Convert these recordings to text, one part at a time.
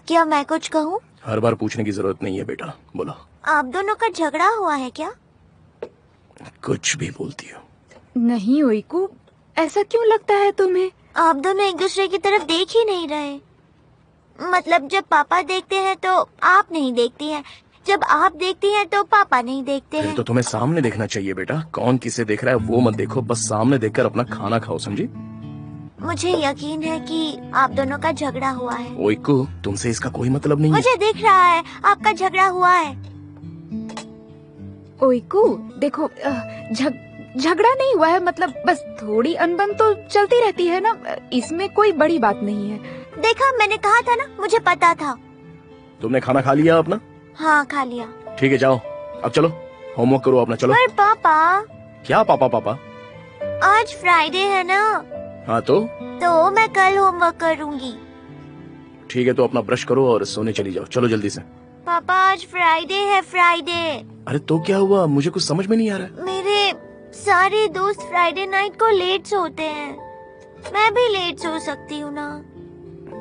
क्या मैं कुछ कहूँ? हर बार पूछने की जरूरत नहीं है बेटा, बोलो। आप दोनों का झगड़ा हुआ है क्या? कुछ भी बोलती हो। नहीं ओइकू, ऐसा क्यों लगता है तुम्हें? आप दोनों एक दूसरे की तरफ देख ही नहीं रहे। मतलब जब पापा देखते हैं तो आप नहीं देखती हैं, जब आप देखती हैं तो पापा नहीं देखते फिर हैं। तो तुम्हें सामने देखना चाहिए बेटा, कौन किसे देख रहा है वो मत देखो, बस सामने देखकर अपना खाना खाओ, समझी? मुझे यकीन है कि आप दोनों का झगड़ा हुआ है। ओइको, तुमसे इसका कोई मतलब नहीं है। मुझे दिख रहा है आपका झगड़ा हुआ है। ओइकू देखो, झगड़ा नहीं हुआ है, मतलब बस थोड़ी अनबन तो चलती रहती है ना, इसमें कोई बड़ी बात नहीं है। देखा, मैंने कहा था ना, मुझे पता था। तुमने खाना खा लिया अपना? हाँ, खा लिया। ठीक है, जाओ अब चलो, होमवर्क करो अपना, चलो। पर पापा। क्या पापा पापा? आज फ्राइडे है ना। हाँ तो मैं कल होमवर्क करूँगी। ठीक है, तो अपना ब्रश करो और सोने चली जाओ, चलो जल्दी से। पापा आज फ्राइडे है, फ्राइडे। अरे तो क्या हुआ, मुझे कुछ समझ में नहीं आ रहा है। मेरे सारे दोस्त फ्राइडे नाइट को लेट सोते हैं, मैं भी लेट सो सकती हूँ ना।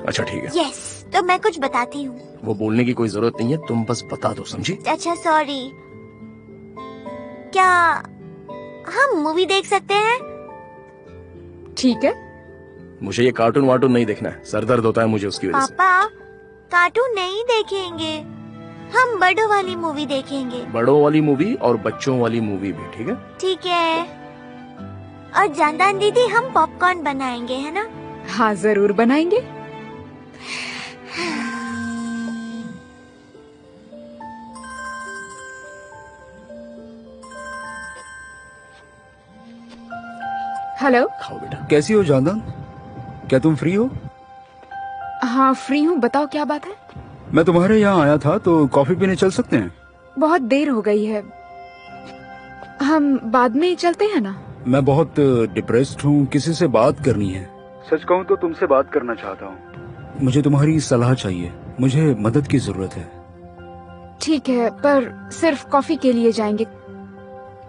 अच्छा ठीक है। यस, तो मैं कुछ बताती हूँ। वो बोलने की कोई जरूरत नहीं है, तुम बस बता दो, समझी? अच्छा सॉरी। क्या हम मूवी देख सकते हैं? ठीक है। मुझे ये कार्टून वार्टून नहीं देखना है, सर दर्द होता है मुझे उसकी वजह से। पापा कार्टून नहीं देखेंगे, हम बड़ों वाली मूवी देखेंगे। बड़ों वाली मूवी और बच्चों वाली मूवी भी, ठीक है? ठीक है। और जानदान दीदी, हम पॉपकॉर्न बनाएंगे, है ना? हाँ जरूर बनाएंगे। हेलो। खाओ बेटा। कैसी हो जानदान? क्या तुम फ्री हो? हाँ फ्री हूँ, बताओ क्या बात है? मैं तुम्हारे यहाँ आया था तो कॉफी पीने चल सकते हैं? बहुत देर हो गई है, हम बाद में चलते हैं ना? मैं बहुत डिप्रेस्ड हूँ, किसी से बात करनी है। सच कहूँ तो तुमसे बात करना चाहता हूँ। मुझे तुम्हारी सलाह चाहिए, मुझे मदद की जरूरत है। ठीक है, पर सिर्फ कॉफी के लिए जाएंगे।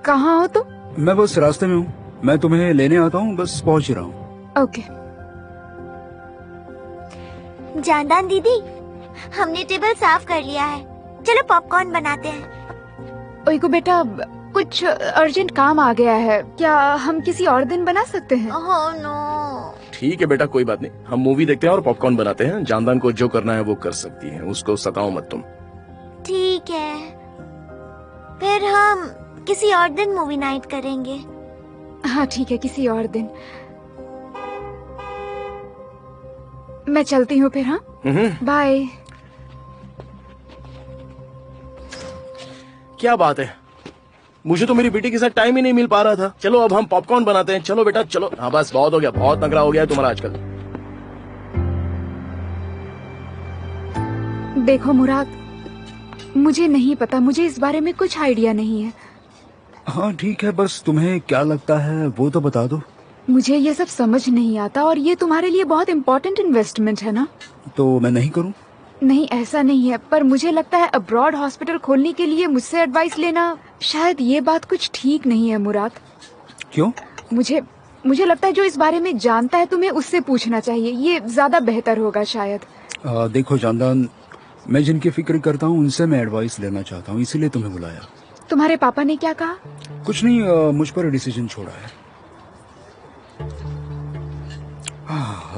कहाँ हो तुम? मैं बस रास्ते में हूँ, मैं तुम्हें लेने आता हूँ, बस पहुँच ही रहा हूँ। ओके। जानदान दीदी, हमने टेबल साफ कर लिया है, चलो पॉपकॉर्न बनाते हैं। ओइको बेटा, कुछ अर्जेंट काम आ गया है, क्या हम किसी और दिन बना सकते हैं? Oh no. ठीक है बेटा, कोई बात नहीं, हम मूवी देखते हैं और पॉपकॉर्न बनाते हैं। जानदान को जो करना है वो कर सकती है, उसको सताओ मत तुम। ठीक है, फिर हम किसी और दिन मूवी नाइट करेंगे। हाँ ठीक है, किसी और दिन। मैं चलती हूँ फिर। हाँ बाय। क्या बात है, मुझे तो मेरी बेटी के साथ टाइम ही नहीं मिल पा रहा था। चलो अब हम पॉपकॉर्न बनाते हैं, चलो बेटा चलो। हाँ बस बहुत हो गया, बहुत नखरा हो गया है तुम्हारा आजकल। देखो मुराद, मुझे नहीं पता, मुझे इस बारे में कुछ आइडिया नहीं है। हाँ ठीक है, बस तुम्हें क्या लगता है वो तो बता दो। मुझे ये सब समझ नहीं आता, और ये तुम्हारे लिए बहुत इम्पोर्टेंट इन्वेस्टमेंट है ना? तो मैं नहीं करूँ? नहीं ऐसा नहीं है, पर मुझे लगता है अब्रॉड हॉस्पिटल खोलने के लिए मुझसे एडवाइस लेना शायद ये बात कुछ ठीक नहीं है मुराद। क्यों? मुझे लगता है जो इस बारे में जानता है तुम्हें उससे पूछना चाहिए, ये ज्यादा बेहतर होगा शायद। देखो जानदान, मैं जिनकी फिक्र करता हूँ उनसे मैं एडवाइस लेना चाहता हूँ, इसीलिए तुम्हें बुलाया। तुम्हारे पापा ने क्या कहा? कुछ नहीं, मुझ पर डिसीजन छोड़ा है।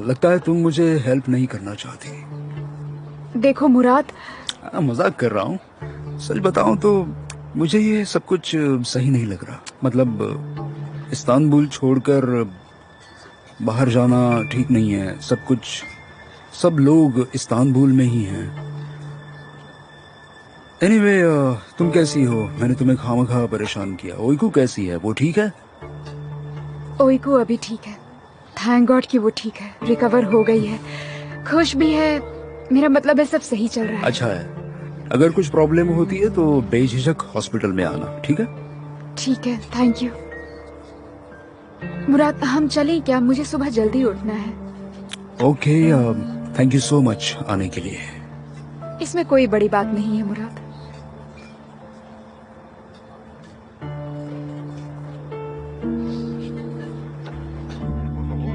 लगता है तुम मुझे हेल्प नहीं करना चाहती। देखो मुराद, मजाक कर रहा हूँ, सच बताऊं तो मुझे ये सब कुछ सही नहीं लग रहा। मतलब इस्तांबुल छोड़कर बाहर जाना ठीक नहीं है। सब लोग इस्तांबुल में ही हैं। एनीवे, तुम कैसी हो? मैंने तुम्हें खामखा परेशान किया। ओइकू कैसी है, वो ठीक है? ओइकू अभी ठीक है, थैंक गॉड कि वो ठीक है, रिकवर हो गई है, खुश भी है। मेरा मतलब है सब सही चल रहा है। अच्छा है, अगर कुछ प्रॉब्लम होती है तो बेझिझक हॉस्पिटल में आना, ठीक है? ठीक है, थैंक यू। मुराद हम चलें क्या? मुझे सुबह जल्दी उठना है। Okay, thank you so much आने के लिए। इसमें कोई बड़ी बात नहीं है मुराद।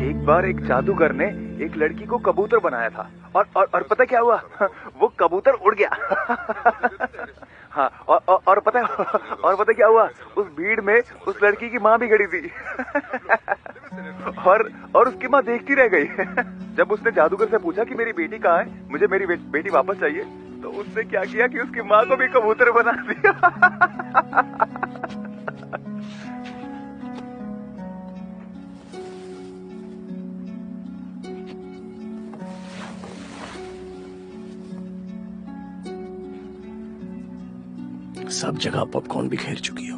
एक बार एक जादूगर ने एक लड़की को कबूतर बनाया था और पता क्या हुआ? वो कबूतर उड़ गया। हाँ, और पता क्या हुआ? उस भीड़ में उस लड़की की माँ भी खड़ी थी। और उसकी माँ देखती रह गई। जब उसने जादूगर से पूछा कि मेरी बेटी कहाँ है, मुझे मेरी बेटी वापस चाहिए, तो उसने क्या किया कि उसकी माँ को भी कबूतर बना दिया। सब जगह पॉपकॉर्न बिखेर चुकी हो।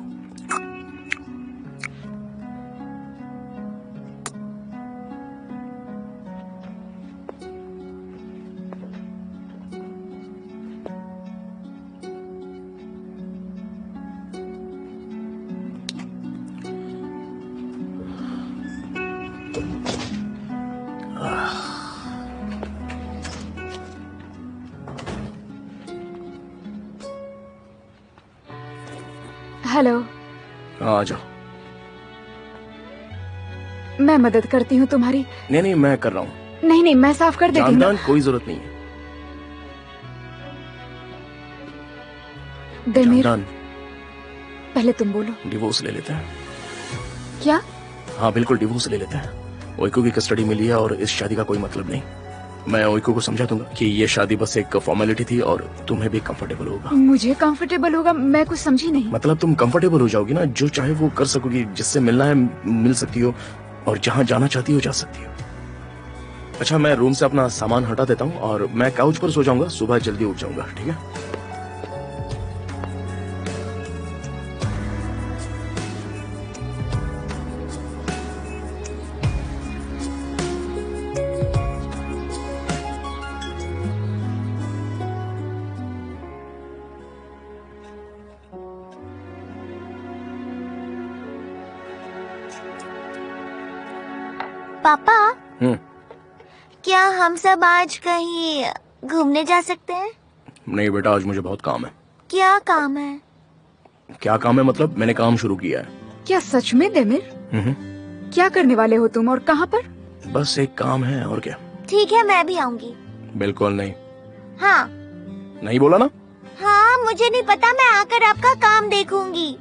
हेलो। आ जाओ। मैं मदद करती हूँ तुम्हारी। नहीं, मैं कर रहा हूँ। नहीं, मैं साफ कर देती हूँ। जानदान कोई जरूरत नहीं है। देमीर, जानदान, पहले तुम बोलो। डिवोर्स ले लेते हैं। क्या? हाँ बिल्कुल, डिवोर्स ले लेते हैं। ओइको की कस्टडी मिली है और इस शादी का कोई मतलब नहीं। मैं ओइको को समझा दूंगा कि ये शादी बस एक फॉर्मेलिटी थी और तुम्हें भी कंफर्टेबल होगा। मुझे कंफर्टेबल होगा? मैं कुछ समझी नहीं। मतलब तुम कंफर्टेबल हो जाओगी ना, जो चाहे वो कर सकोगी, जिससे मिलना है मिल सकती हो और जहाँ जाना चाहती हो जा सकती हो। अच्छा, मैं रूम से अपना सामान हटा देता हूँ और मैं काउच पर सो जाऊंगा, सुबह जल्दी उठ जाऊंगा, ठीक है? पापा, हम्म। क्या हम सब आज कहीं घूमने जा सकते हैं? नहीं बेटा, आज मुझे बहुत काम है। क्या काम है? क्या काम है मतलब? मैंने काम शुरू किया है। क्या सच में देमीर? क्या करने वाले हो तुम और कहाँ पर? बस एक काम है और क्या। ठीक है, मैं भी आऊंगी। बिल्कुल नहीं। हाँ। नहीं बोला ना? हाँ, मुझे नहीं पता, मैं आकर आपका काम देखूंगी।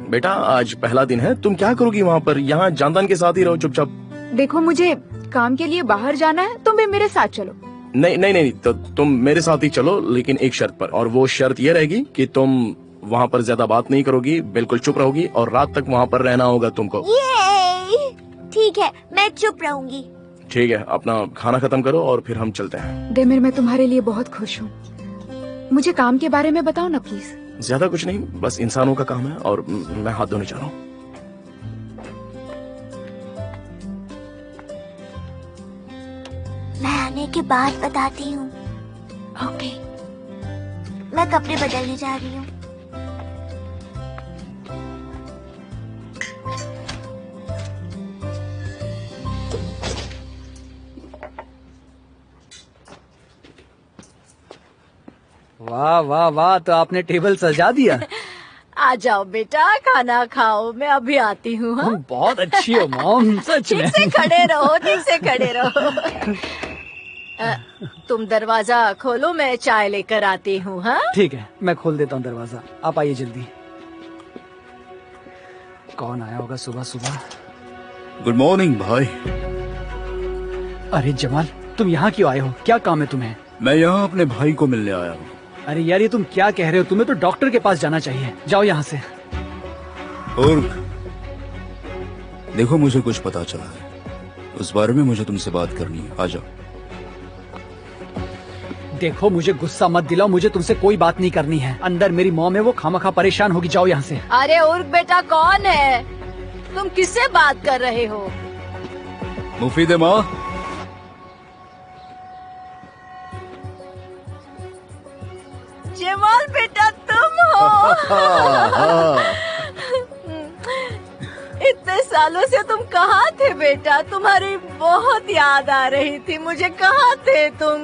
बेटा, आज पहला दिन है, तुम क्या करोगी वहाँ पर? यहाँ जानदान के साथ ही रहो चुपचाप। देखो, मुझे काम के लिए बाहर जाना है, तुम भी मेरे साथ चलो। नहीं, तो तुम मेरे साथ ही चलो, लेकिन एक शर्त पर। और वो शर्त ये रहेगी कि तुम वहाँ पर ज्यादा बात नहीं करोगी, बिल्कुल चुप रहोगी और रात तक वहाँ पर रहना होगा तुमको। ये ठीक है, मैं चुप रहूंगी। ठीक है, अपना खाना खत्म करो और फिर हम चलते हैं। देमीर, मैं तुम्हारे लिए बहुत खुश हूँ। मुझे काम के बारे में बताओ ना प्लीज। ज्यादा कुछ नहीं, बस इंसानों का काम है और मैं हाथ धोने जा रहा हूँ। मैं आने के बाद बताती हूँ। ओके, मैं कपड़े बदलने जा रही हूँ। वाह वाह वाह, तो आपने टेबल सजा दिया। आ जाओ बेटा, खाना खाओ, मैं अभी आती हूँ। हाँ? बहुत अच्छी हो मॉम, सच में। ठीक से खड़े रहो, ठीक से खड़े रहो। तुम दरवाजा खोलो, मैं चाय लेकर आती हूँ। हाँ, ठीक है, मैं खोल देता हूँ दरवाजा, आप आइए जल्दी। कौन आया होगा सुबह सुबह? गुड मॉर्निंग भाई। अरे जमाल, तुम यहाँ क्यों आए हो? क्या काम है तुम्हें? मैं यहाँ अपने भाई को मिलने आया हूँ। अरे यार, ये तुम क्या कह रहे हो? तुम्हें तो डॉक्टर के पास जाना चाहिए। जाओ यहाँ से। और देखो, मुझे कुछ पता चला है, उस बारे में मुझे तुमसे बात करनी है। आ जाओ। देखो, मुझे गुस्सा मत दिलाओ, मुझे तुमसे कोई बात नहीं करनी है। अंदर मेरी मॉम है, वो खामखा परेशान होगी। जाओ यहाँ से। अरे उर्ग बेटा, कौन है? तुम किससे बात कर रहे हो? मुफीद माँ। जमाल बेटा, तुम हो? इतने सालों से तुम कहाँ थे बेटा? तुम्हारी बहुत याद आ रही थी मुझे। कहाँ थे तुम?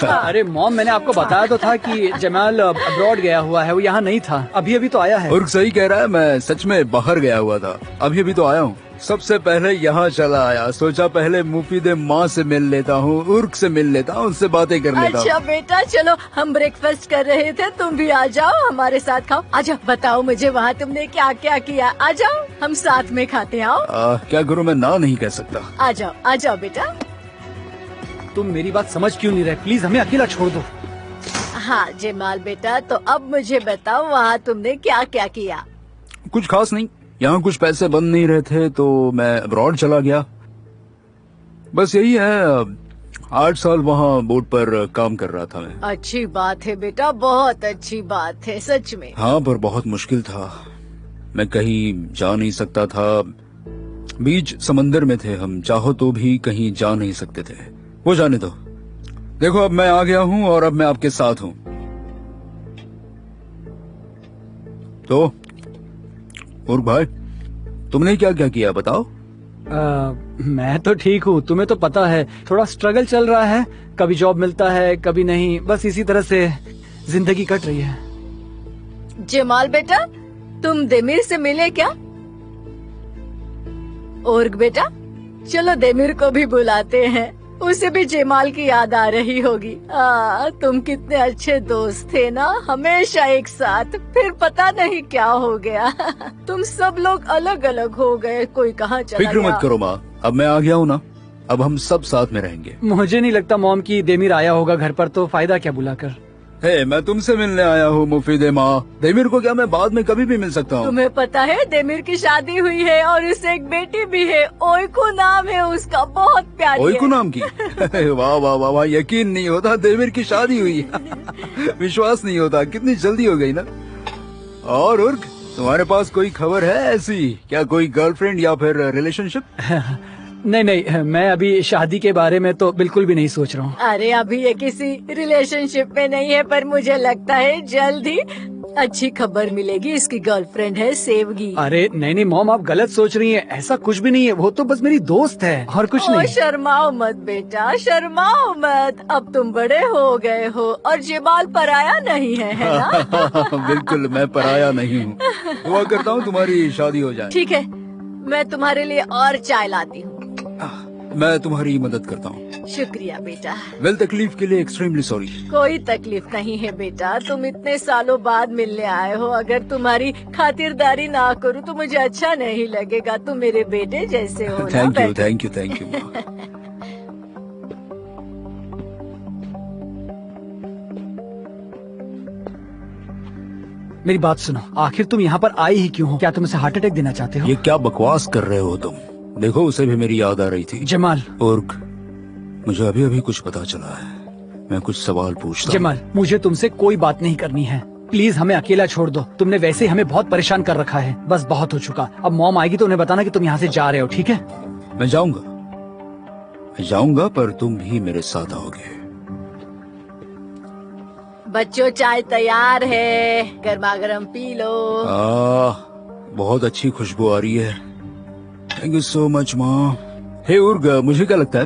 अरे मॉम, मैंने आपको बताया तो था कि जमाल अब्रॉड गया हुआ है, वो यहाँ नहीं था। अभी अभी तो आया है। और सही कह रहा है, मैं सच में बाहर गया हुआ था, अभी अभी तो आया हूँ। सबसे पहले यहाँ चला आया, सोचा पहले मुफीद माँ से मिल लेता हूँ, उर्क से मिल लेता हूँ, उससे बातें कर लेता हूँ। अच्छा बेटा चलो, हम ब्रेकफास्ट कर रहे थे, तुम भी आ जाओ हमारे साथ खाओ। आ जाओ, बताओ मुझे वहाँ तुमने क्या क्या किया। आ जाओ, हम साथ में खाते हैं, आओ। क्या करूँ, मैं ना नहीं कह सकता। आ जाओ बेटा। तुम मेरी बात समझ क्यों नहीं रहे? प्लीज हमें अकेला छोड़ दो। हाँ जमाल बेटा, तो अब मुझे बताओ वहाँ तुमने क्या क्या किया। कुछ खास नहीं, यहाँ कुछ पैसे बन नहीं रहे थे तो मैं अब्रॉड चला गया, बस यही है। 8 साल वहाँ बोट पर काम कर रहा था मैं। अच्छी बात है बेटा, बहुत अच्छी बात है सच में। हाँ, पर बहुत मुश्किल था, मैं कहीं जा नहीं सकता था, बीच समंदर में थे हम, चाहो तो भी कहीं जा नहीं सकते थे। वो जाने दो, देखो अब मैं आ गया हूँ और अब मैं आपके साथ हूँ। तो उर्क भाई, तुमने क्या क्या किया बताओ। मैं तो ठीक हूँ, तुम्हें तो पता है, थोड़ा स्ट्रगल चल रहा है, कभी जॉब मिलता है कभी नहीं, बस इसी तरह से जिंदगी कट रही है। जमाल बेटा, तुम देमिर से मिले क्या? उर्क बेटा, चलो देमिर को भी बुलाते हैं, उसे भी जमाल की याद आ रही होगी। तुम कितने अच्छे दोस्त थे ना, हमेशा एक साथ, फिर पता नहीं क्या हो गया। तुम सब लोग अलग अलग हो गए, कोई कहाँ चला फिक्र गया। मत करो माँ, अब मैं आ गया हूँ ना, अब हम सब साथ में रहेंगे। मुझे नहीं लगता मॉम की देमिर आया होगा घर पर, तो फायदा क्या बुलाकर। हे, मैं तुमसे मिलने आया हूँ मुफीद माँ, देमिर को क्या मैं बाद में कभी भी मिल सकता हूँ। तुम्हें पता है देमिर की शादी हुई है और उससे एक बेटी भी है, ओइको नाम है उसका, बहुत प्यारी ओइको है। नाम की? वाह वाह वाह वाह, यकीन नहीं होता देमिर की शादी हुई। विश्वास नहीं होता, कितनी जल्दी हो गई ना। और उर्क, तुम्हारे पास कोई खबर है ऐसी, क्या कोई गर्लफ्रेंड या फिर रिलेशनशिप? नहीं, मैं अभी शादी के बारे में तो बिल्कुल भी नहीं सोच रहा हूँ। अरे अभी ये किसी रिलेशनशिप में नहीं है, पर मुझे लगता है जल्द ही अच्छी खबर मिलेगी। इसकी गर्लफ्रेंड है सेवगी। अरे नहीं मॉम, आप गलत सोच रही हैं, ऐसा कुछ भी नहीं है, वो तो बस मेरी दोस्त है और कुछ नहीं। शर्माओ मत बेटा, शर्माओ मत, अब तुम बड़े हो गए हो और जमाल पराया नहीं है ना? बिल्कुल, मैं पराया नहीं हूँ। दुआ करता हूँ तुम्हारी शादी हो जाए। ठीक है, मैं तुम्हारे लिए और चाय लाती हूँ। मैं तुम्हारी मदद करता हूँ। शुक्रिया बेटा। वेल, तकलीफ के लिए एक्सट्रीमली सॉरी। कोई तकलीफ नहीं है बेटा, तुम इतने सालों बाद मिलने आए हो, अगर तुम्हारी खातिरदारी ना करूँ तो मुझे अच्छा नहीं लगेगा। तुम मेरे बेटे जैसे हो ना। थैंक यू बैठो। Thank you thank you. मेरी बात सुनो, आखिर तुम यहाँ पर आई ही क्यों हो? क्या तुम उसे हार्ट अटैक देना चाहते हो? ये क्या बकवास कर रहे हो तुम? देखो, उसे भी मेरी याद आ रही थी। जमाल, उर्क, मुझे अभी अभी कुछ पता चला है, मैं कुछ सवाल पूछता हूँ। जमाल, मुझे तुमसे कोई बात नहीं करनी है, प्लीज हमें अकेला छोड़ दो। तुमने वैसे ही हमें बहुत परेशान कर रखा है, बस बहुत हो चुका। अब मॉम आएगी तो उन्हें बताना कि तुम यहाँ से जा रहे हो, ठीक है? मैं जाऊंगा, पर तुम भी मेरे साथ आओगे। बच्चों, चाय तैयार है, गर्मा गर्म पी लो। बहुत अच्छी खुशबू आ रही है। थैंक यू सो मच माँ। हे उर्ग, मुझे क्या लगता है,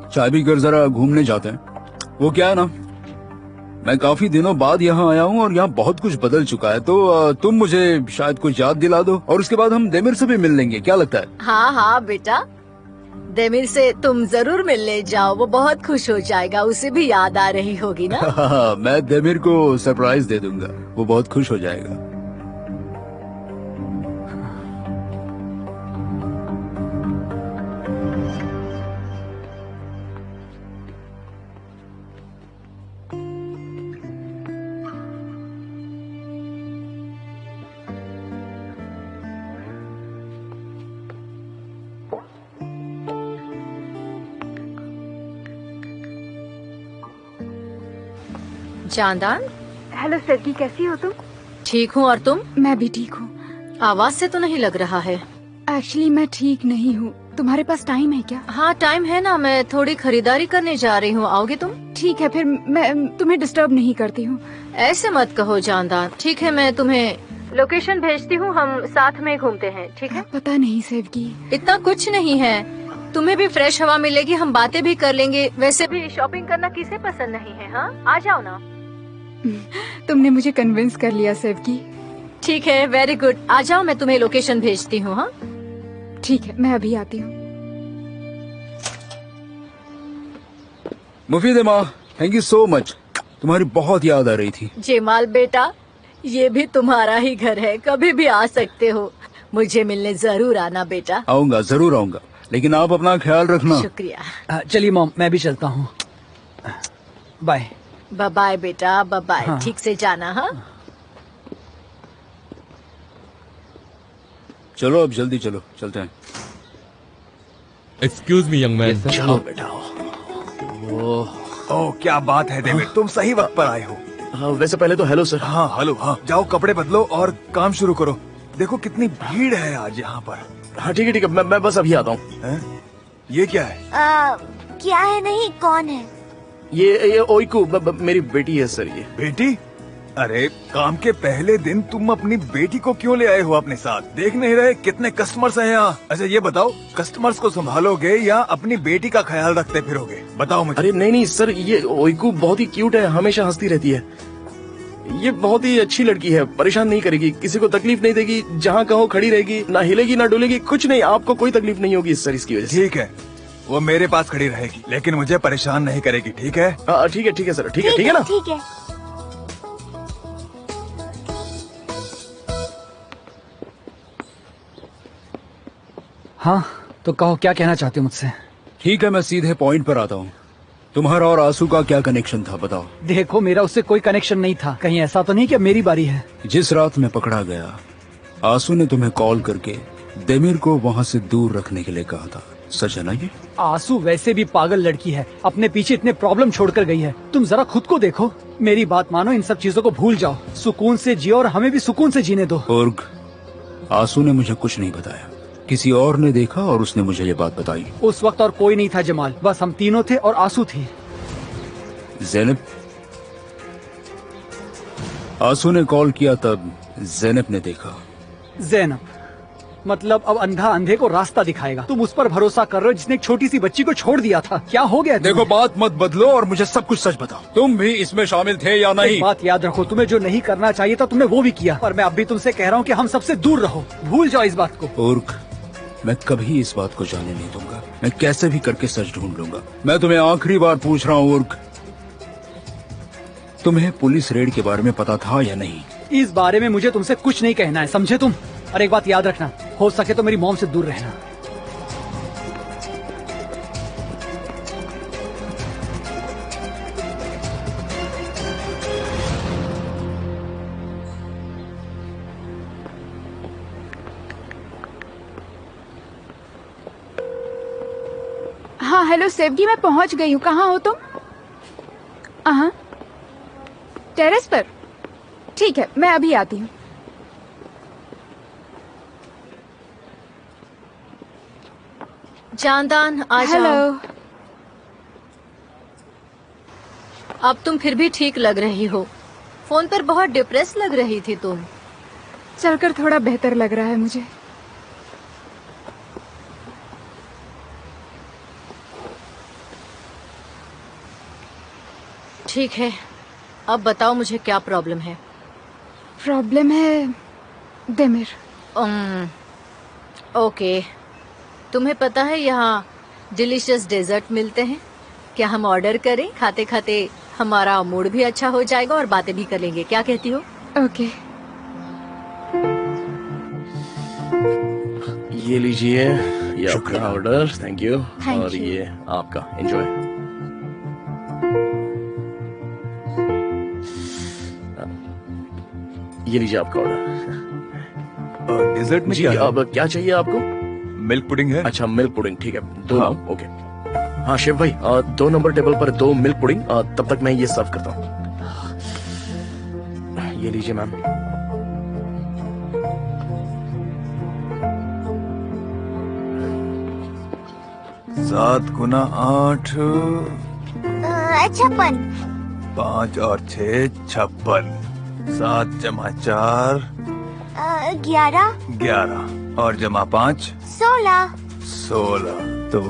चाय भी कर जरा घूमने जाते हैं। वो क्या है ना, मैं काफी दिनों बाद यहाँ आया हूँ और यहाँ बहुत कुछ बदल चुका है, तो तुम मुझे शायद कुछ याद दिला दो और उसके बाद हम देमिर से भी मिल लेंगे, क्या लगता है? हाँ बेटा, देमिर से तुम जरूर मिलने जाओ, वो बहुत खुश हो जाएगा, उसे भी याद आ रही होगी ना। मैं देमिर को सरप्राइज दे दूंगा, वो बहुत खुश हो जाएगा। जानदान, हेलो सरगी, कैसी हो तुम? ठीक हूँ, और तुम? मैं भी ठीक हूँ। आवाज से तो नहीं लग रहा है। एक्चुअली मैं ठीक नहीं हूँ, तुम्हारे पास टाइम है क्या? हाँ टाइम है ना, मैं थोड़ी खरीदारी करने जा रही हूँ, आओगे तुम? ठीक है, फिर मैं तुम्हें डिस्टर्ब नहीं करती हूँ। ऐसे मत कहो जानदान, ठीक है, मैं तुम्हें लोकेशन भेजती हूँ, हम साथ में घूमते हैं, ठीक है? पता नहीं सेवगी। इतना कुछ नहीं है, तुम्हें भी फ्रेश हवा मिलेगी, हम बातें भी कर लेंगे। वैसे भी शॉपिंग करना किसे पसंद नहीं है? हाँ, आ जाओ ना। तुमने मुझे कन्विंस कर लिया सेवगी। ठीक है, वेरी गुड। आ जाओ, मैं तुम्हें लोकेशन भेजती हूँ। हाँ, ठीक है, मैं अभी आती हूँ। मुफीद माँ, थैंक यू सो मच। तुम्हारी बहुत याद आ रही थी। जेमाल बेटा, ये भी तुम्हारा ही घर है, कभी भी आ सकते हो। मुझे मिलने जरूर आना बेटा। आऊंगा, जरूर आऊंगा, लेकिन आप अपना ख्याल रखना। शुक्रिया। चलिए मॉम, मैं भी चलता हूँ। बाय। बाय बाय बेटा, बाय बाय। हाँ। ठीक से जाना। हाँ, चलो अब जल्दी चलो, चलते हैं। Excuse me young man. चलो बेटा। ओह क्या बात है डेविड, तुम सही वक्त पर आए हो। हाँ, वैसे पहले तो हेलो सर। हाँ हेलो। हाँ जाओ, कपड़े बदलो और काम शुरू करो। देखो कितनी भीड़ है आज यहाँ पर। हाँ ठीक है, मैं बस अभी आता हूँ। ये क्या है? क्या है? नहीं, कौन है? ये ओइकू मेरी बेटी है सर। ये बेटी? अरे काम के पहले दिन तुम अपनी बेटी को क्यों ले आए हो अपने साथ? देख नहीं रहे कितने कस्टमर्स हैं यहाँ? अच्छा ये बताओ, कस्टमर्स को संभालोगे या अपनी बेटी का ख्याल रखते फिरोगे? बताओ मुझे। अरे नहीं सर, ये ओइकू बहुत ही क्यूट है, हमेशा हंसती रहती है। ये बहुत ही अच्छी लड़की है, परेशान नहीं करेगी, किसी को तकलीफ नहीं देगी, जहाँ कहो खड़ी रहेगी, ना हिलेगी ना डुलेगी, कुछ नहीं, आपको कोई तकलीफ नहीं होगी सर इसकी वजह से। ठीक है, वो मेरे पास खड़ी रहेगी, लेकिन मुझे परेशान नहीं करेगी, ठीक है? ठीक है सर, ठीक है ना? ठीक है। हाँ, तो कहो, क्या कहना चाहते हो मुझसे? ठीक है, मैं सीधे पॉइंट पर आता हूँ। तुम्हारा और आंसू का क्या कनेक्शन था, बताओ। देखो, मेरा उससे कोई कनेक्शन नहीं था। कहीं ऐसा तो नहीं कि मेरी बारी है? जिस रात में पकड़ा गया, आंसू ने तुम्हें कॉल करके देमिर को वहाँ से दूर रखने के लिए कहा था, सच है ना ये? आंसू वैसे भी पागल लड़की है, अपने पीछे इतने प्रॉब्लम छोड़कर गई है। तुम जरा खुद को देखो, मेरी बात मानो, इन सब चीजों को भूल जाओ, सुकून से जियो और हमें भी सुकून से जीने दो। उर्ग, आंसू ने मुझे कुछ नहीं बताया, किसी और ने देखा और उसने मुझे ये बात बताई। उस वक्त और कोई नहीं था जमाल, बस हम तीनों थे और आंसू थी। ज़ैनब, आंसू ने कॉल किया तब ज़ैनब ने देखा। ज़ैनब मतलब अब अंधा अंधे को रास्ता दिखाएगा। तुम उस पर भरोसा कर रहे हो जिसने एक छोटी सी बच्ची को छोड़ दिया था। क्या हो गया? देखो, बात मत बदलो और मुझे सब कुछ सच बताओ। तुम भी इसमें शामिल थे या नहीं? एक बात याद रखो, तुम्हें जो नहीं करना चाहिए था तुमने वो भी किया, पर मैं अब भी तुमसे कह रहा हूँ कि हम सबसे दूर रहो, भूल जाओ इस बात को। उर्ग, मैं कभी इस बात को जाने नहीं दूंगा, मैं कैसे भी करके सच ढूंढ लूंगा। मैं तुम्हें आखिरी बार पूछ रहा हूँ उर्ग, तुम्हें पुलिस रेड के बारे में पता था या नहीं? इस बारे में मुझे तुमसे कुछ नहीं कहना है, समझे तुम? और एक बात याद रखना, हो सके तो मेरी मॉम से दूर रहना। हाँ हेलो सेवगी, मैं पहुंच गई हूँ। कहाँ हो तुम? हाँ, टेरेस पर। ठीक है, मैं अभी आती हूँ। जानदान, आ जाओ। हेलो। अब तुम फिर भी ठीक लग रही हो। फोन पर बहुत डिप्रेस लग रही थी तुम। चलकर थोड़ा बेहतर लग रहा है मुझे। ठीक है, अब बताओ मुझे क्या प्रॉब्लम है? प्रॉब्लम है देमिर। ओके, तुम्हें पता है यहाँ डिलीशियस डेजर्ट मिलते हैं, क्या हम ऑर्डर करें? खाते खाते हमारा मूड भी अच्छा हो जाएगा और बातें भी कर लेंगे, क्या कहती हो? ओके। ये लीजिए, ये आपका ऑर्डर, थैंक यू। Thank और you. ये आपका, एंजॉय। ये लीजिए आपका ऑर्डर। डेजर्ट में जी, क्या है? अब क्या चाहिए आपको? मिल्क पुडिंग है। अच्छा, मिल्क पुडिंग, ठीक है, दो हाँ। नाम, ओके। हाँ शेफ भाई, 2 नंबर टेबल पर 2 मिल्क पुडिंग, तब तक मैं ये सर्व करता हूँ। ये लीजिए मैम। 7 गुना 8, 56। 5 और 6 56। 7 जमा 4 11 11 और जमा 5 16 16। तो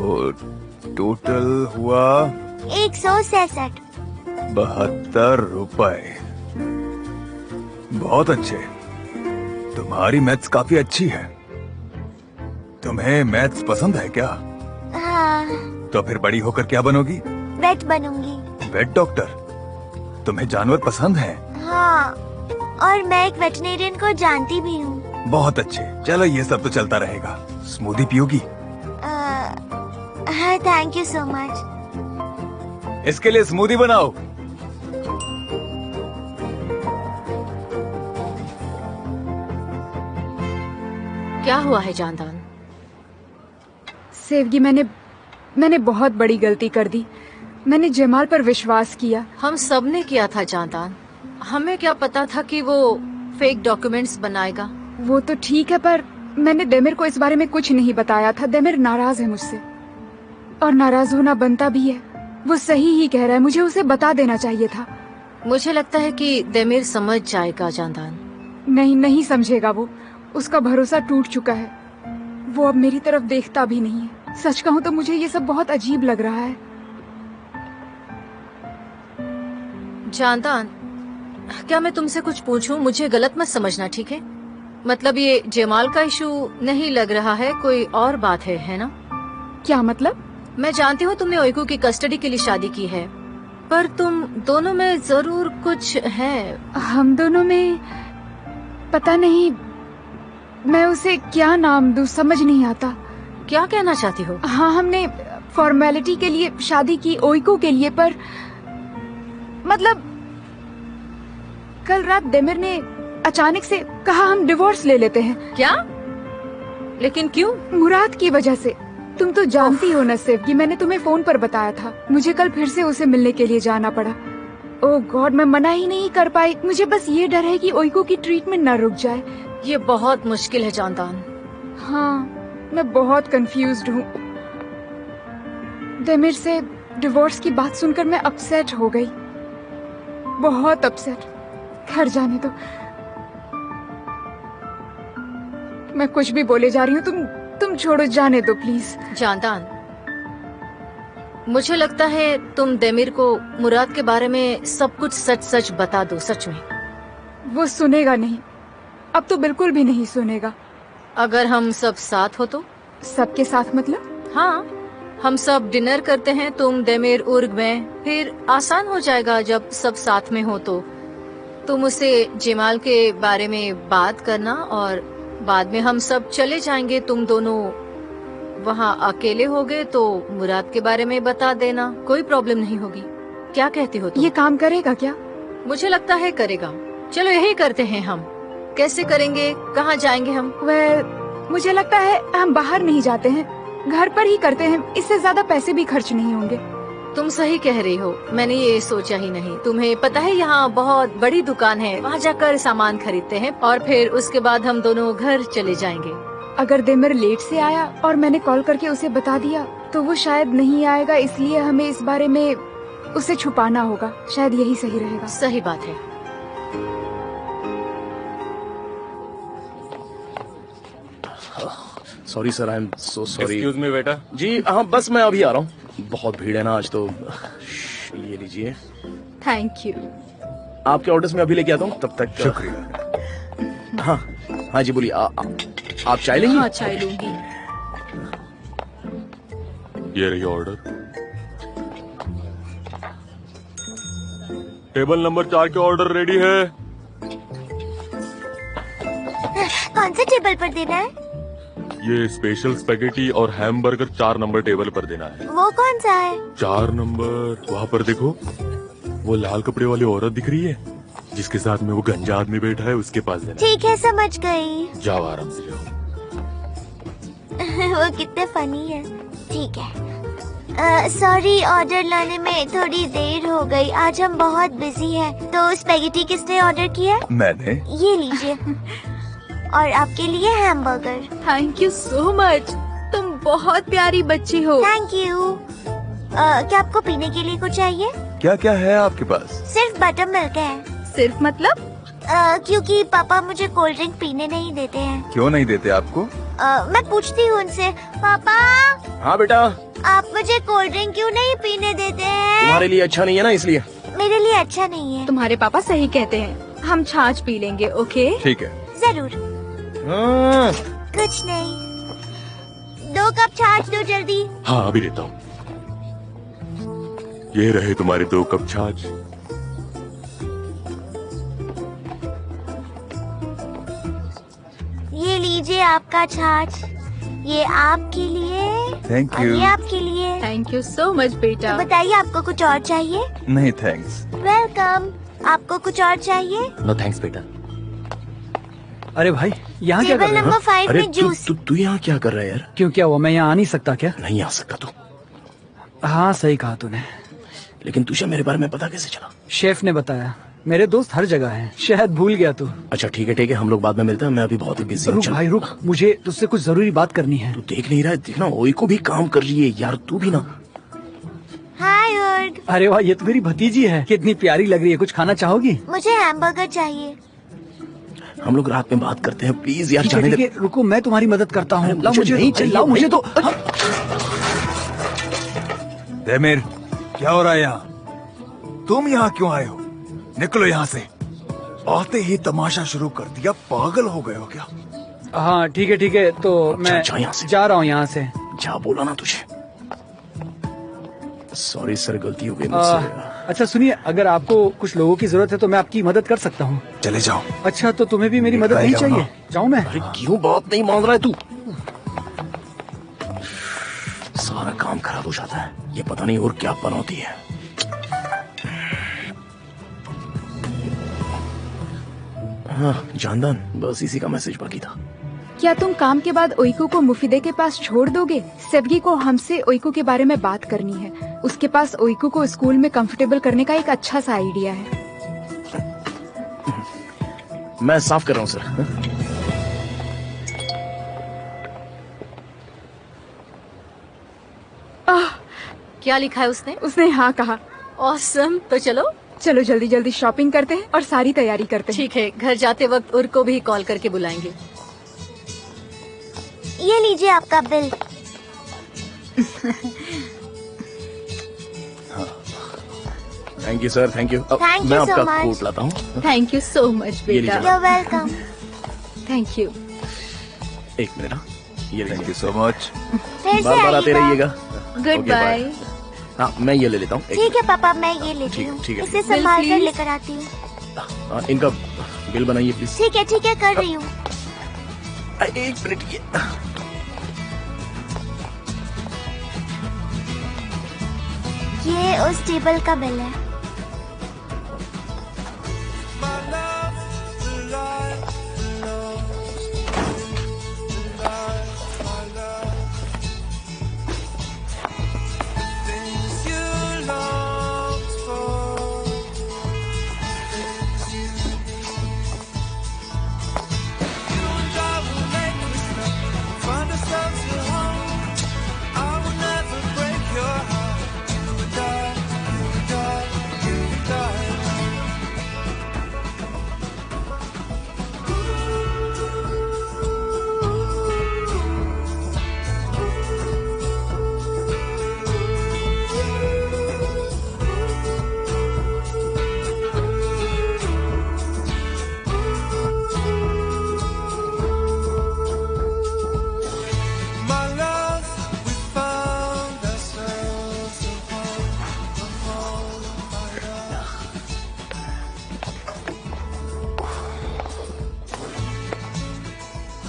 टोटल हुआ 166। 72 रुपए। बहुत अच्छे। तुम्हारी मैथ्स काफी अच्छी है। तुम्हें मैथ्स पसंद है क्या? हाँ, तो फिर बड़ी होकर क्या बनोगी? वेट बनूंगी। Vet doctor? तुम्हें जानवर पसंद है? हाँ, और मैं एक वेटनेरियन को जानती भी हूँ। बहुत अच्छे, चलो ये सब तो चलता रहेगा। स्मूदी पियोगी? हाँ, थैंक यू सो मच। इसके लिए स्मूदी बनाओ। क्या हुआ है जानदान? सेवगी, मैंने बहुत बड़ी गलती कर दी। मैंने जमाल पर विश्वास किया। हम सब ने किया था जानदान। हमें क्या पता था कि वो फेक डॉक्यूमेंट्स बनाएगा। वो तो ठीक है, पर मैंने देमिर को इस बारे में कुछ नहीं बताया था। देमिर नाराज है मुझसे, और नाराज होना बनता भी है। वो सही ही कह रहा है, मुझे उसे बता देना चाहिए था। मुझे लगता है कि देमिर समझ जाएगा जानदान। नहीं समझेगा वो। उसका भरोसा टूट चुका है। वो अब मेरी तरफ देखता भी नहीं है। सच कहूँ तो मुझे ये सब बहुत अजीब लग रहा है। जानदान, क्या मैं तुमसे कुछ पूछूं? मुझे गलत मत समझना, ठीक है? मतलब ये जमाल का इशू नहीं लग रहा है, कोई और बात है ना? क्या मतलब? मैं जानती हूँ तुमने ओइकू की कस्टडी के लिए शादी की है, पर तुम दोनों में जरूर कुछ है। हम दोनों में पता नहीं, मैं उसे क्या नाम दूं, समझ नहीं आता। क्या कहना चाहती हो? हाँ, हमने फॉर्मेलिटी के लिए शादी की ओइकू के लिए, पर मतलब कल रात देमिर ने अचानक से कहा हम डिवोर्स ले लेते हैं। क्या? लेकिन क्यों? मुराद की वजह से। तुम तो जानती हो ना सेवगी, मैंने तुम्हें फोन पर बताया था। मुझे कल फिर से उसे मिलने के लिए जाना पड़ा। ओह गॉड, मैं मना ही नहीं कर पाई। मुझे बस ये डर है कि ओइको की ट्रीटमेंट न रुक जाए। ये बहुत मुश्किल है जानदान। हाँ, मैं बहुत कंफ्यूज्ड हूँ। देमिर से डिवोर्स की बात सुनकर मैं अपसेट हो गई, बहुत अपसेट। घर जाने दो, मैं कुछ भी बोले जा रही हूँ। तुम छोड़ो, जाने दो प्लीज। जानदान, मुझे लगता है तुम देमिर को मुराद के बारे में सब कुछ सच सच बता दो। सच में वो सुनेगा नहीं, अब तो बिल्कुल भी नहीं सुनेगा। अगर हम सब साथ हो तो? सबके साथ मतलब? हाँ, हम सब डिनर करते हैं, तुम देमिर उर्ग में, फिर आसान हो जाएगा जब सब साथ में हो तो। तुम उसे जमाल के बारे में बात करना और बाद में हम सब चले जाएंगे। तुम दोनों वहाँ अकेले होगे तो मुराद के बारे में बता देना, कोई प्रॉब्लम नहीं होगी। क्या कहती हो तुम? ये काम करेगा क्या? मुझे लगता है करेगा। चलो यही करते हैं हम। कैसे करेंगे? कहाँ जाएंगे हम? मुझे लगता है हम बाहर नहीं जाते हैं, घर पर ही करते हैं। इससे ज्यादा पैसे भी खर्च नहीं होंगे। तुम सही कह रही हो, मैंने ये सोचा ही नहीं। तुम्हें पता है यहाँ बहुत बड़ी दुकान है, वहाँ जाकर सामान खरीदते हैं और फिर उसके बाद हम दोनों घर चले जाएंगे। अगर देमिर लेट से आया और मैंने कॉल करके उसे बता दिया तो वो शायद नहीं आएगा, इसलिए हमें इस बारे में उसे छुपाना होगा। शायद यही सही रहेगा। सही बात है। Sorry sir, I am so sorry. Excuse me बेटा। जी हाँ, बस मैं अभी आ रहा हूँ। बहुत भीड़ है ना आज तो। ये लीजिए। Thank you. आपके ऑर्डर्स में अभी लेके आता हूँ, तब तक। शुक्रिया। हाँ जी बोलिए। आप चाय लेंगी? हाँ, चाय लूंगी। ये रही ऑर्डर। टेबल नंबर 4 के ऑर्डर रेडी है। कौन से टेबल पर देना है? ये स्पेशल स्पेगेटी और हैमबर्गर 4 नंबर टेबल पर देना है। वो कौन सा है? 4 नंबर वहाँ पर देखो, वो लाल कपड़े वाली औरत दिख रही है जिसके साथ में वो गंजा आदमी बैठा है, उसके पास देना। ठीक है, समझ गई। जाओ आराम से जाओ। वो कितने फनी है। ठीक है। सॉरी, ऑर्डर लाने में थोड़ी देर हो गई। आज हम बहुत बिजी हैं। तो स्पेगेटी किसने ऑर्डर किया? मैंने। ये लीजिए। और आपके लिए hamburger. Thank you so much. तुम बहुत प्यारी बच्ची हो। Thank you. क्या आपको पीने के लिए कुछ चाहिए? क्या क्या है आपके पास? सिर्फ बटर मिल्क है। सिर्फ मतलब? क्योंकि पापा मुझे कोल्ड ड्रिंक पीने नहीं देते हैं। क्यों नहीं देते आपको? मैं पूछती हूँ उनसे। पापा, हाँ बेटा। आप मुझे कोल्ड ड्रिंक क्यों नहीं पीने देते हैं? तुम्हारे लिए अच्छा नहीं है ना, इसलिए। मेरे लिए अच्छा नहीं है। तुम्हारे पापा सही कहते हैं, हम छाछ पी लेंगे। ओके ठीक है। जरूर। हाँ। कुछ नहीं, 2 कप छाछ दो जल्दी। हाँ अभी देता हूँ। ये रहे तुम्हारे 2 कप छाछ। ये लीजिए आपका छाछ, ये आपके लिए थैंक और यू। ये आपके लिए। थैंक यू सो मच बेटा। तो बताइए आपको कुछ और चाहिए? नहीं थैंक्स। वेलकम। आपको कुछ और चाहिए? नो थैंक्स बेटा। अरे भाई यहाँ क्या कर टेबल रहे हो? नंबर 5 अरे में जूस। तू यहाँ क्या कर रहा है यार? क्यों क्या हुआ, मैं यहाँ आ नहीं सकता क्या? नहीं आ सकता तू। हाँ सही कहा तूने। लेकिन तुझे मेरे बारे में पता कैसे चला? शेफ ने बताया। मेरे दोस्त हर जगह हैं, शायद भूल गया तू। अच्छा ठीक है, हम लोग बाद में मिलते हैं। मैं अभी बहुत ही बिजी हूँ। रुक चल। भाई रुक, मुझे तुझसे कुछ जरूरी बात करनी है। तू देख नहीं रहा है? देखना ओई को भी काम कर रही है यार, तू भी ना। हाय उर्ग, अरे वाह, ये तो मेरी भतीजी है, कितनी प्यारी लग रही है। कुछ खाना चाहोगी? मुझे हैमबर्गर चाहिए। हम लोग रात में बात करते हैं, प्लीज यार ठीक है, जाने ठीक दे। है, रुको मैं तुम्हारी मदद करता हूँ। अरे लाओ मुझे मुझे नहीं दो, चाहिए, लाओ मुझे नहीं। दो। हाँ। देमिर, क्या हो रहा है यहाँ? तुम यहाँ क्यों आए हो? निकलो यहाँ से। आते ही तमाशा शुरू कर दिया, पागल हो गए हो क्या? हाँ ठीक है, तो मैं जा यहाँ से। जा रहा हूँ यहाँ से। जा बोला ना तुझे। सॉरी सर, गलती हो गई मुझसे। अच्छा सुनिए, अगर आपको कुछ लोगों की जरूरत है तो मैं आपकी मदद कर सकता हूँ। चले जाओ। अच्छा तो तुम्हें भी मेरी मदद नहीं निकल जाओ चाहिए? जाऊँ मैं? अरे क्यों बात नहीं मान रहा है तू? सारा काम खराब हो जाता है, ये पता नहीं और क्या बनौती है। हाँ जानदान, बस इसी का मैसेज बाकी था। क्या तुम काम के बाद ओइको को मुफिदे के पास छोड़ दोगे? सेवगी को हमसे ओइको के बारे में बात करनी है। उसके पास ओइको को स्कूल में कंफर्टेबल करने का एक अच्छा सा आइडिया है। मैं साफ कर रहा हूँ सर। क्या लिखा है उसने? उसने हाँ कहा। ऑसम। तो चलो चलो जल्दी जल्दी शॉपिंग करते हैं और सारी तैयारी करते हैं। ठीक है, घर जाते वक्त उर्ग को भी कॉल करके बुलाएंगे। ये लीजिए आपका bill. Thank you sir, thank you. Thank you मैं so आपका much. कोट लाता हूँ। थैंक यू सो मच ये बेटा। लीजिए। You're welcome. Thank you. एक मिनट। हाँ ये थैंक लीजिए। You so much. फिर से बार बार आते आइएगा। रहिएगा। Good Okay, bye. बाय। हाँ मैं ये ले लेता हूँ। ठीक है पापा, मैं ये लेती ठीक है, हूँ। ठीक है। इसे संभाल कर please. लेकर आती हूँ। इनका बिल बनाइए प्लीज। ठीक है कर रही हूँ। एक मिनट। ये उस टेबल का बिल है।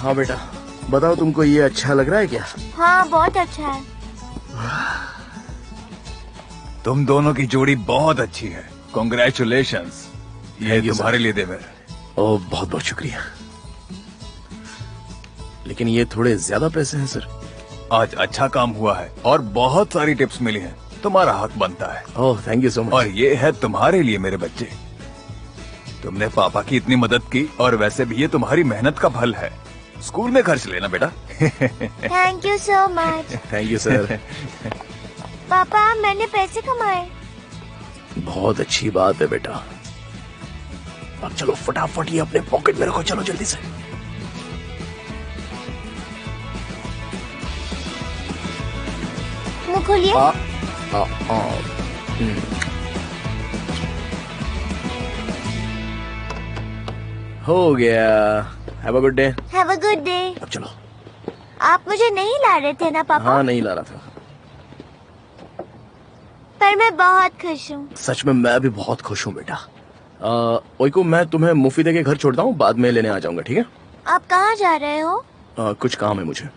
हाँ बेटा बताओ, तुमको ये अच्छा लग रहा है क्या? हाँ बहुत अच्छा है। तुम दोनों की जोड़ी बहुत अच्छी है। कॉन्ग्रेचुलेशंस। ये Thank you, तुम्हारे sir. लिए देवर। ओह बहुत बहुत शुक्रिया, लेकिन ये थोड़े ज्यादा पैसे हैं सर। आज अच्छा काम हुआ है और बहुत सारी टिप्स मिली हैं। तुम्हारा हक बनता है। Oh thank you so much. और ये है तुम्हारे लिए मेरे बच्चे। तुमने पापा की इतनी मदद की और वैसे भी ये तुम्हारी मेहनत का फल है। स्कूल में खर्च लेना बेटा। Thank you so much. Thank you sir. पापा मैंने पैसे कमाए। बहुत अच्छी बात है बेटा। अब चलो फटाफट ये अपने पॉकेट में रखो, चलो जल्दी से। मुंह खोलिए। हो गया। Have a good day. Have a good day. अब चलो। आप मुझे नहीं ला रहे थे ना पापा? हाँ, नहीं ला रहा था। पर मैं बहुत खुश हूँ। सच में मैं भी बहुत खुश हूँ बेटा। ओइको, मैं तुम्हें मुफीदे के घर छोड़ता हूँ, बाद में लेने आ जाऊंगा, ठीक है? आप कहाँ जा रहे हो? कुछ काम है मुझे।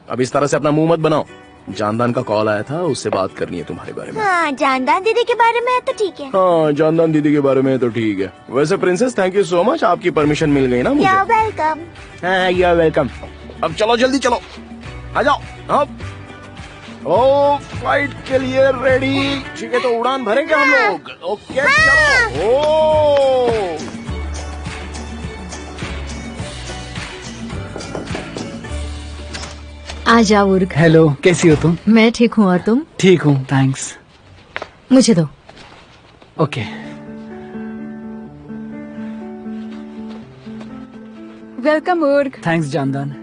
अब इस तरह से अपना मुंह मत बनाओ। जानदान का कॉल आया था, उससे बात करनी है तुम्हारे बारे में। हाँ, जानदान दीदी के बारे में है तो ठीक है। हाँ, जानदान दीदी के बारे में तो ठीक है। वैसे princess, thank you so much, आपकी परमिशन मिल गई ना मुझे। You are welcome. हाँ, यू आर वेलकम। अब चलो, जल्दी चलो, आ जाओ। अब ओ, फ्लाइट के लिए रेडी। ठीक है, तो उड़ान भरेंगे हम लोग। ओके, चलो। ओ, आ जाओ उर्ग। हेलो, कैसी हो तुम? मैं ठीक हूँ, और तुम? ठीक हूँ, थैंक्स। मुझे दो। ओके। वेलकम उर्ग। थैंक्स जानदान।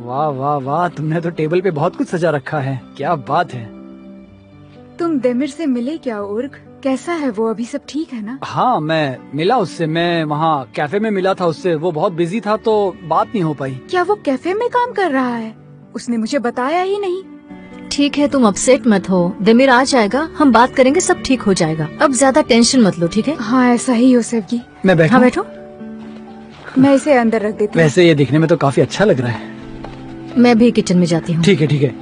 वाह वाह वाह, तुमने तो टेबल पे बहुत कुछ सजा रखा है, क्या बात है। तुम देमिर से मिले क्या उर्ग? कैसा है वो? अभी सब ठीक है ना? हाँ, मैं मिला उससे। मैं वहाँ कैफे में मिला था उससे, वो बहुत बिजी था तो बात नहीं हो पाई। क्या वो कैफे में काम कर रहा है? उसने मुझे बताया ही नहीं। ठीक है, तुम अपसेट मत हो, देमिर आ जाएगा, हम बात करेंगे, सब ठीक हो जाएगा। अब ज्यादा टेंशन मत लो, ठीक है? हाँ, ऐसा ही हो सेवगी। मैं बैठूं? हाँ बैठो। मैं इसे अंदर रख देती हूँ। वैसे ये दिखने में तो काफी अच्छा लग रहा है। मैं भी किचन में जाती हूँ। ठीक है ठीक है,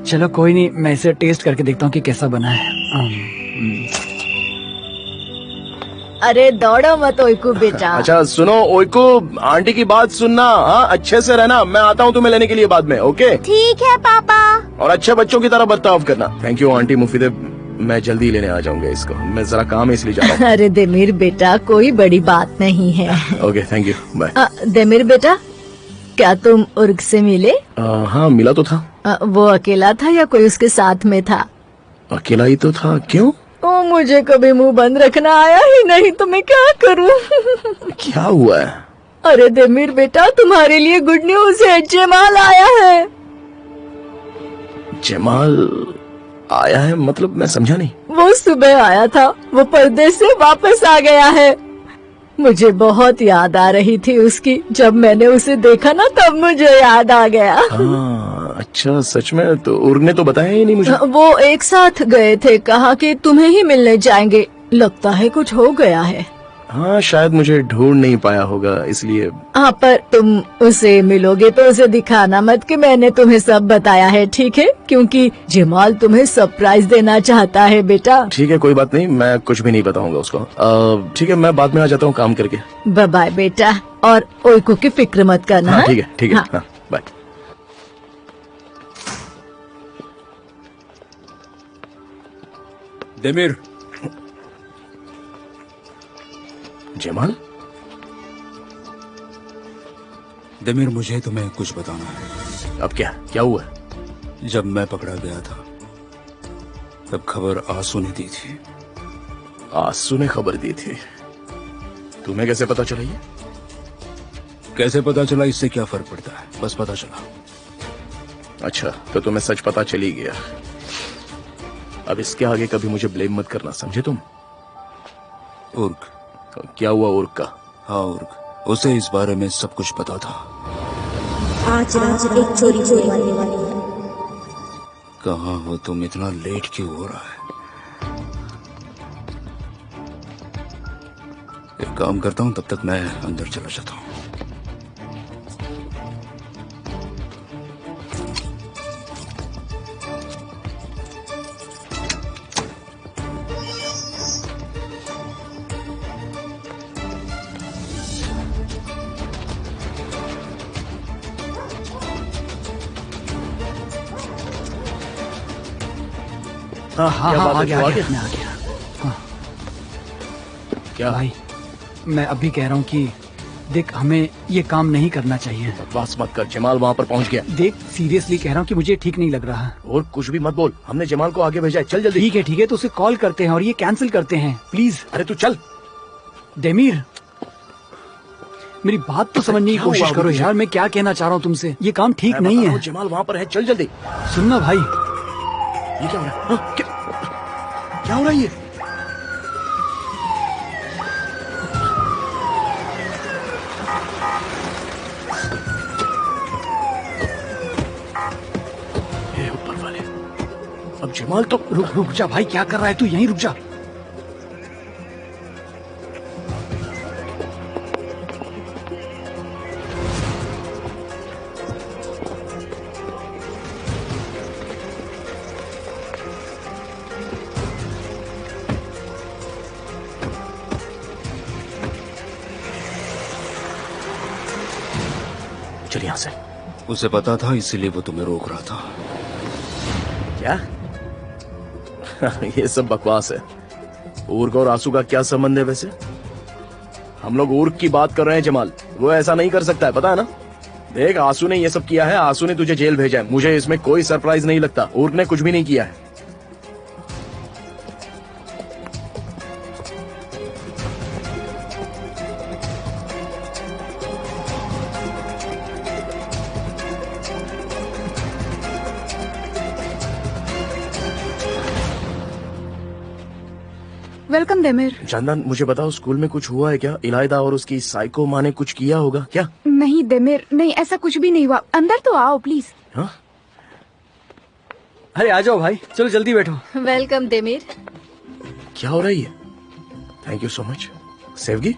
चलो कोई नहीं, मैं इसे टेस्ट करके देखता हूँ कि कैसा बना है। अरे दौड़ो मत ओइकू बेटा। अच्छा सुनो ओइको, आंटी की बात सुनना। हाँ, अच्छे से रहना। मैं आता हूँ तुम्हें लेने के लिए बाद में। ओके? ठीक है पापा। और अच्छे बच्चों की तरह बर्ताव करना। थैंक यू आंटी मुफीदे, मैं जल्दी लेने आ जाऊंगा इसको। मैं जरा काम है इसलिए जा रहा हूँ। अरे देमिर बेटा, कोई बड़ी बात नहीं है। Okay, thank you, bye. Demir बेटा, क्या तुम उर्ग से मिले? हाँ, मिला तो था। वो अकेला था या कोई उसके साथ में था? अकेला ही तो था। क्यों? ओ, मुझे कभी मुंह बंद रखना आया ही नहीं, तो मैं क्या करूं? क्या हुआ है? अरे देमिर बेटा, तुम्हारे लिए गुड न्यूज है, जमाल आया है। जमाल आया है? मतलब मैं समझा नहीं। वो सुबह आया था, वो परदेश से वापस आ गया है। मुझे बहुत याद आ रही थी उसकी, जब मैंने उसे देखा ना तब मुझे याद आ गया। हाँ, अच्छा, सच में? तो उर्ग ने तो बताया ही नहीं मुझे। वो एक साथ गए थे, कहा कि तुम्हें ही मिलने जाएंगे। लगता है कुछ हो गया है। हाँ, शायद मुझे ढूंढ नहीं पाया होगा इसलिए। हाँ, पर तुम उसे मिलोगे तो उसे दिखाना मत कि मैंने तुम्हें सब बताया है, ठीक है? क्योंकि जमाल तुम्हें सरप्राइज देना चाहता है बेटा। ठीक है, कोई बात नहीं, मैं कुछ भी नहीं बताऊंगा उसको। ठीक है, मैं बाद में आ जाता हूँ काम करके। बाय बाय बेटा, और ओइको की फिक्र मत करना। हाँ, ठीक है ठीक है। हाँ। हाँ, बाय। देमिर, जमाल, देमिर, मुझे तुम्हें कुछ बताना है। अब क्या हुआ? जब मैं पकड़ा गया था तब खबर आंसू ने दी थी। आंसू ने खबर दी थी? तुम्हें कैसे पता चला ये? कैसे पता चला इससे क्या फर्क पड़ता है, बस पता चला। अच्छा, तो तुम्हें सच पता चल ही गया। अब इसके आगे कभी मुझे ब्लेम मत करना, समझे तुम? उर्ग। क्या हुआ उर्ग का? हाँ उर्ग, उसे इस बारे में सब कुछ पता था। आज रात एक चोरी होने वाली है। कहाँ हो तुम? इतना लेट क्यों हो रहा है? एक काम करता हूँ, तब तक मैं अंदर चला जाता हूँ। हाँ हाँ क्या हाँ, बात है, आ गया तू आ आ गया, गया? मैं आ गया। हाँ क्या भाई, मैं अभी कह रहा हूँ कि देख, हमें ये काम नहीं करना चाहिए। बकवास मत कर, जमाल वहाँ पर पहुँच गया। देख, सीरियसली कह रहा हूँ कि मुझे ठीक नहीं लग रहा है। और कुछ भी मत बोल, हमने जमाल को आगे भेजा है। चल जल्दी। ठीक है, तो उसे कॉल करते हैं और ये कैंसिल करते हैं, प्लीज। अरे तू चल। देमीर, मेरी बात तो समझने की क्या कोशिश हुआ करो मुझे? यार, मैं क्या कहना चाह रहा हूँ तुमसे। ये काम ठीक मैं नहीं बता रहा है। हूँ, जमाल वहाँ पर है, चल जल्दी। सुनना भाई, ये क्या हो रहा है? हाँ, क्या हो रहा है ये? जमाल तो रुक जा भाई, क्या कर रहा है तू? यहीं रुक जा। चल यहाँ से। उसे पता था, इसीलिए वो तुम्हें रोक रहा था। क्या? ये सब बकवास है। ऊर्क और आंसू का क्या संबंध है वैसे? हम लोग ऊर्क की बात कर रहे हैं जमाल। वो ऐसा नहीं कर सकता है, पता है ना? देख, आंसू ने ये सब किया है, आंसू ने तुझे जेल भेजा है। मुझे इसमें कोई सरप्राइज नहीं लगता। ऊर्क ने कुछ भी नहीं किया है। वेलकम देमिर। चंदन, मुझे बताओ, स्कूल में कुछ हुआ है क्या? इलायदा और उसकी साइको माँ ने कुछ किया होगा क्या? नहीं देमिर, नहीं, ऐसा कुछ भी नहीं हुआ। अंदर तो आओ प्लीज। हाँ? अरे आ जाओ भाई, चलो जल्दी बैठो। Welcome Demir. क्या हो रही है? Thank you so much. Sevgi,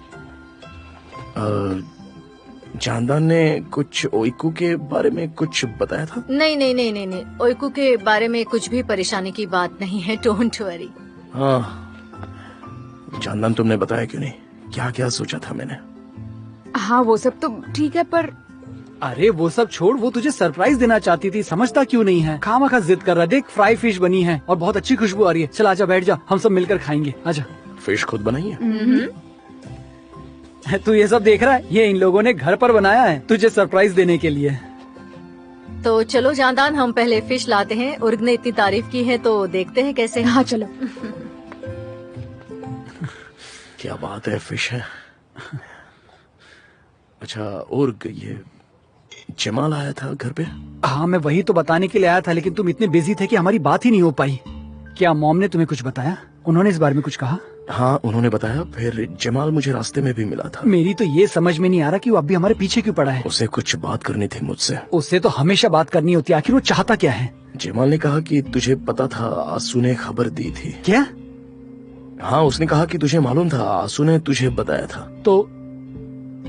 Candan ने कुछ ओइकू के बारे में कुछ बताया था? नहीं, ओइकू के बारे में कुछ भी परेशानी की बात नहीं है, डोंट वरी। हाँ, जानदान तुमने बताया क्यों नहीं? क्या क्या सोचा था मैंने? हाँ वो सब तो ठीक है, पर अरे वो सब छोड़, वो तुझे सरप्राइज देना चाहती थी, समझता क्यों नहीं है? खामखा जिद कर रहा है। देख, फ्राई फिश बनी है और बहुत अच्छी खुशबू आ रही है। चल आजा, बैठ जा, हम सब मिलकर खाएंगे। आजा। फिश खुद बनाई है? तू ये सब देख रहा है? ये इन लोगों ने घर पर बनाया है तुझे सरप्राइज देने के लिए। तो चलो जानदान, हम पहले फिश लाते हैं। उर्ग ने इतनी तारीफ की है तो देखते हैं कैसे। हाँ चलो। क्या बात है, फिश है। अच्छा, और ये जमाल आया था घर पे? हाँ, मैं वही तो बताने के लिए आया था, लेकिन तुम इतने बिजी थे कि हमारी बात ही नहीं हो पाई। क्या मॉम ने तुम्हें कुछ बताया? उन्होंने इस बारे में कुछ कहा? हाँ, उन्होंने बताया। फिर जमाल मुझे रास्ते में भी मिला था। मेरी तो ये समझ में नहीं आ रहा कि वो अब भी हमारे पीछे क्यों पड़ा है। उसे कुछ बात करनी थी मुझसे। उससे तो हमेशा बात करनी होती है, आखिर वो चाहता क्या है? जमाल ने कहा कि तुझे पता था, आंसू ने खबर दी थी। क्या? हाँ, उसने कहा कि तुझे मालूम था, आंसू ने तुझे बताया था। तो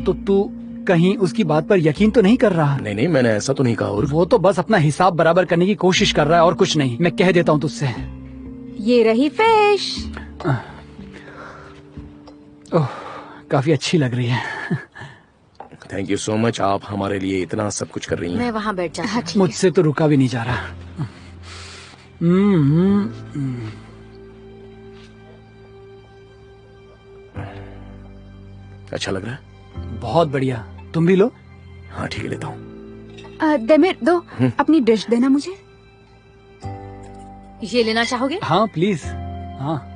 तू कहीं उसकी बात पर यकीन तो नहीं कर रहा? नहीं, मैंने ऐसा तो नहीं कहा। और वो तो बस अपना हिसाब बराबर करने की कोशिश कर रहा है और कुछ नहीं। मैं कह देता हूँ तुझसे। ये रही फिश। ओह, काफी अच्छी लग रही है। थैंक यू सो मच, आप हमारे लिए इतना सब कुछ कर रही हैं। मैं वहाँ बैठ जाती हूँ। मुझसे तो रुका भी नहीं जा रहा। अच्छा लग रहा है? बहुत बढ़िया, तुम भी लो। हाँ ठीक है, लेता हूँ। देमिर दो, अपनी डिश देना मुझे। ये लेना चाहोगे? हाँ प्लीज। हाँ,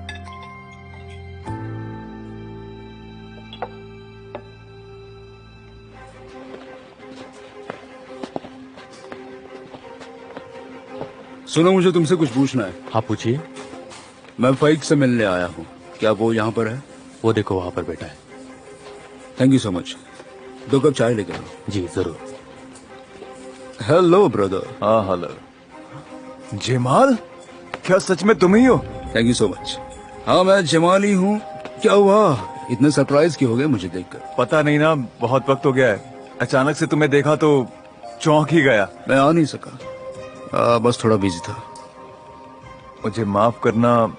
सुनो, मुझे तुमसे कुछ पूछना है। हाँ पूछिए। मैं फाइक से मिलने आया हूँ, क्या वो यहाँ पर है? वो देखो वहाँ पर बैठा है। Thank you so much. 2 cup चाय लेकर आओ। जी जरूर। Hello brother. हाँ हेलो। जमाल, क्या सच में तुम ही हो? Thank you so much. हाँ, मैं जमाल ही हूँ। क्या हुआ, इतने सरप्राइज क्यों हो गए मुझे देखकर? पता नहीं ना, बहुत वक्त हो गया है। अचानक से तुम्हें देखा तो चौंक ही गया। मैं आ नहीं सका, बस थोड़ा बिजी था। मुझे माफ करना,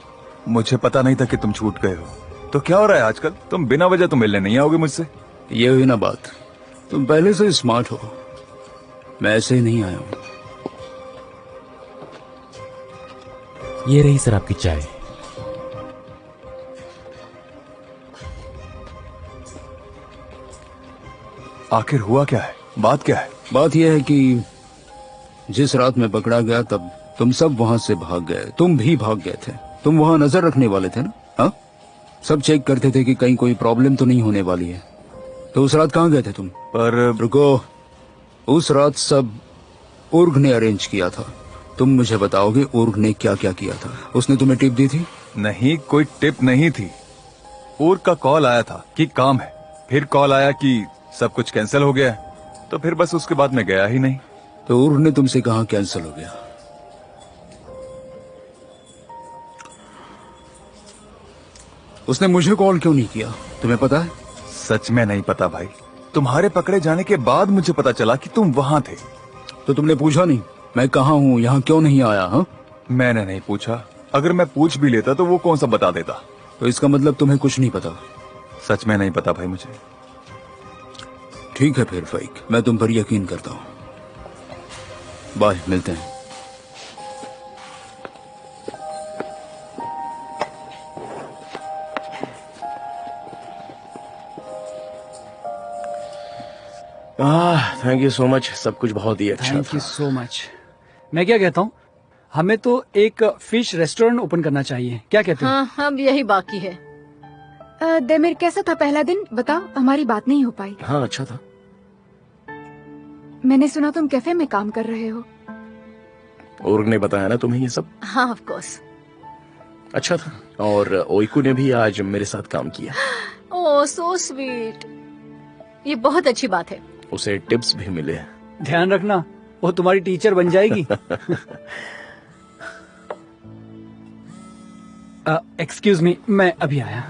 मुझे पता नहीं था कि तुम छूट गए हो। तो क्या हो रहा है आजकल? तुम बिना वजह तो मिलने नहीं आओगे मुझसे। ये हुई ना बात, तुम पहले से स्मार्ट हो, मैं ऐसे ही नहीं आया हूँ। ये रही सर आपकी चाय। आखिर हुआ क्या है? बात क्या है? बात यह है कि जिस रात में पकड़ा गया तब तुम सब वहां से भाग गए। तुम भी भाग गए थे। तुम वहां नजर रखने वाले थे ना? हाँ, सब चेक करते थे कि कहीं कोई प्रॉब्लम तो नहीं होने वाली है। तो उस रात कहाँ गए थे तुम? पर रुको, उस रात सब उर्ग ने अरेंज किया था। तुम मुझे बताओगे उर्ग ने क्या क्या किया था? उसने तुम्हें टिप दी थी? नहीं, कोई टिप नहीं थी। उर्ग का कॉल आया था कि काम है, फिर कॉल आया कि सब कुछ कैंसिल हो गया है, तो फिर बस उसके बाद मैं गया ही नहीं। तो उर्ग ने तुमसे कहा कैंसिल हो गया? उसने मुझे कॉल क्यों नहीं किया, तुम्हें पता है? सच में नहीं पता भाई। तुम्हारे पकड़े जाने के बाद मुझे पता चला कि तुम वहाँ थे। तो तुमने पूछा नहीं मैं कहाँ हूँ, यहाँ क्यों नहीं आया? हाँ, मैंने नहीं पूछा। अगर मैं पूछ भी लेता तो वो कौन सा बता देता। तो इसका मतलब तुम्हें कुछ नहीं पता। सच में नहीं पता भाई मुझे। ठीक है फिर फाइक, मैं तुम पर यकीन करता हूँ। बाय, मिलते हैं। थैंक यू सो मच, सब कुछ बहुत ही अच्छा थैंक था। You so much. मैं क्या कहता हूँ, हमें तो एक फिश रेस्टोरेंट ओपन करना चाहिए, क्या कहते हो? हाँ, अब यही बाकी है। देमिर कैसा था पहला दिन, बताओ। हमारी बात नहीं हो पाई। हाँ अच्छा था। मैंने सुना तुम कैफे में काम कर रहे हो। और ने बताया ना तुम्हें ये सब? हाँ ऑफ कोर्स। अच्छा था। और ओइकू ने भी आज मेरे साथ काम किया। ओह सो स्वीट, ये बहुत अच्छी बात है। उसे टिप्स भी मिले। ध्यान रखना, वो तुम्हारी टीचर बन जाएगी। एक्सक्यूज मी, मैं अभी आया।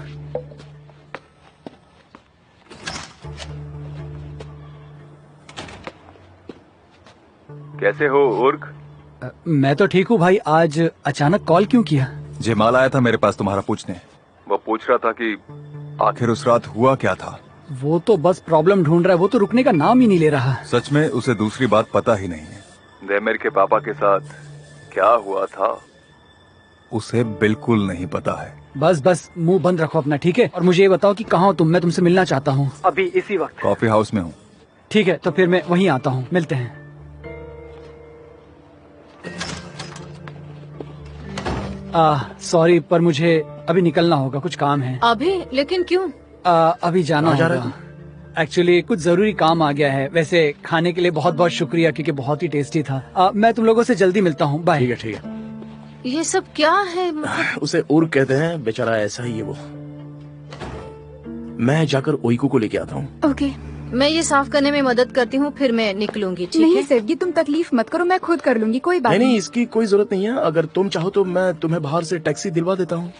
कैसे हो उर्ग? मैं तो ठीक हूँ भाई, आज अचानक कॉल क्यों किया? जमाल आया था मेरे पास तुम्हारा पूछने। वो पूछ रहा था कि आखिर उस रात हुआ क्या था। वो तो बस प्रॉब्लम ढूंढ रहा है, वो तो रुकने का नाम ही नहीं ले रहा। सच में उसे दूसरी बात पता ही नहीं है। देमिर के पापा के साथ क्या हुआ था उसे बिल्कुल नहीं पता है। बस बस मुंह बंद रखो अपना, ठीक है? और मुझे ये बताओ कि कहाँ हो तुम, मैं तुमसे मिलना चाहता हूँ अभी इसी वक्त। कॉफी हाउस में हूँ। ठीक है, तो फिर मैं वहीं आता हूँ, मिलते हैं। सॉरी पर मुझे अभी निकलना होगा, कुछ काम है। अभी? लेकिन क्यों? अभी जाना होगा। एक्चुअली कुछ जरूरी काम आ गया है। वैसे खाने के लिए बहुत बहुत शुक्रिया, क्योंकि बहुत ही टेस्टी था। मैं तुम लोगों से जल्दी मिलता हूँ, बाय। ठीक है ठीक है। ये सब क्या है? मतलब उसे उर्ग कहते हैं, बेचारा ऐसा ही है वो। मैं जाकर ओइकू को लेके आता हूँ। ओके। मैं ये साफ करने में मदद करती हूँ, फिर मैं निकलूंगी, ठीक नहीं है? सेवगी, तुम तकलीफ मत करो, मैं खुद कर लूंगी, कोई बात नहीं नहीं। नहीं, इसकी कोई जरूरत नहीं है। अगर तुम चाहो तो मैं तुम्हें बाहर से टैक्सी दिलवा देता हूँ।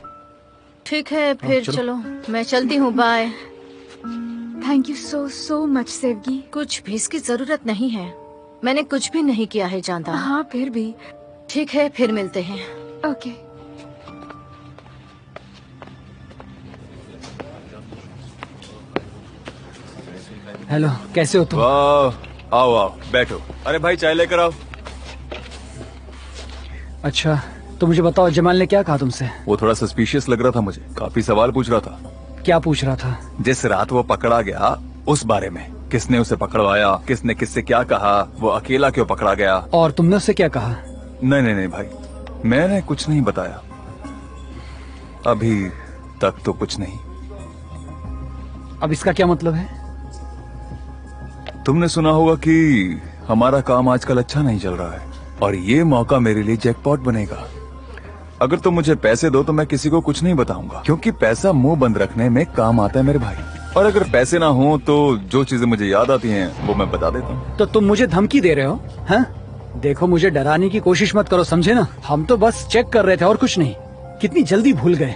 ठीक है फिर चलो, मैं चलती हूँ, bye. Thank you so much Sevgi. कुछ भी इसकी जरूरत नहीं है, मैंने कुछ भी नहीं किया है जानता। हाँ फिर भी। ठीक है, फिर मिलते हैं। ओके। हेलो, कैसे हो तुम? वाह, आओ आओ बैठो। अरे भाई चाय लेकर आओ। अच्छा, तो मुझे बताओ जमाल ने क्या कहा तुमसे? वो थोड़ा सस्पिशियस लग रहा था मुझे, काफी सवाल पूछ रहा था। क्या पूछ रहा था? जिस रात वो पकड़ा गया उस बारे में, किसने उसे पकड़वाया, किसने किससे क्या कहा, वो अकेला क्यों पकड़ा गया। और तुमने उससे क्या कहा? नहीं नहीं नहीं भाई, मैंने कुछ नहीं बताया अभी तक तो कुछ नहीं। अब इसका क्या मतलब है? तुमने सुना होगा कि हमारा काम आजकल अच्छा नहीं चल रहा है और ये मौका मेरे लिए जैकपॉट बनेगा। अगर तुम मुझे पैसे दो तो मैं किसी को कुछ नहीं बताऊंगा, क्योंकि पैसा मुंह बंद रखने में काम आता है मेरे भाई। और अगर पैसे ना हो तो जो चीजें मुझे याद आती हैं वो मैं बता देता हूँ। तो तुम मुझे धमकी दे रहे हो? हैं? देखो, मुझे डराने की कोशिश मत करो, समझे ना? हम तो बस चेक कर रहे थे और कुछ नहीं। कितनी जल्दी भूल गए।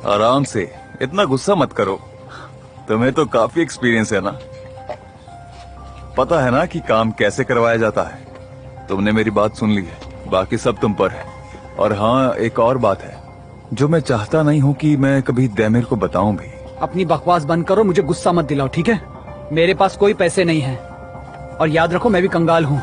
आराम से, इतना गुस्सा मत करो। तुम्हें तो काफी एक्सपीरियंस है ना, पता है ना कि काम कैसे करवाया जाता है। तुमने मेरी बात सुन ली है, बाकी सब तुम पर है। और हाँ, एक और बात है जो मैं चाहता नहीं हूँ कि मैं कभी देमिर को बताऊं भी। अपनी बकवास बंद करो, मुझे गुस्सा मत दिलाओ, ठीक है? मेरे पास कोई पैसे नहीं है और याद रखो मैं भी कंगाल हूँ।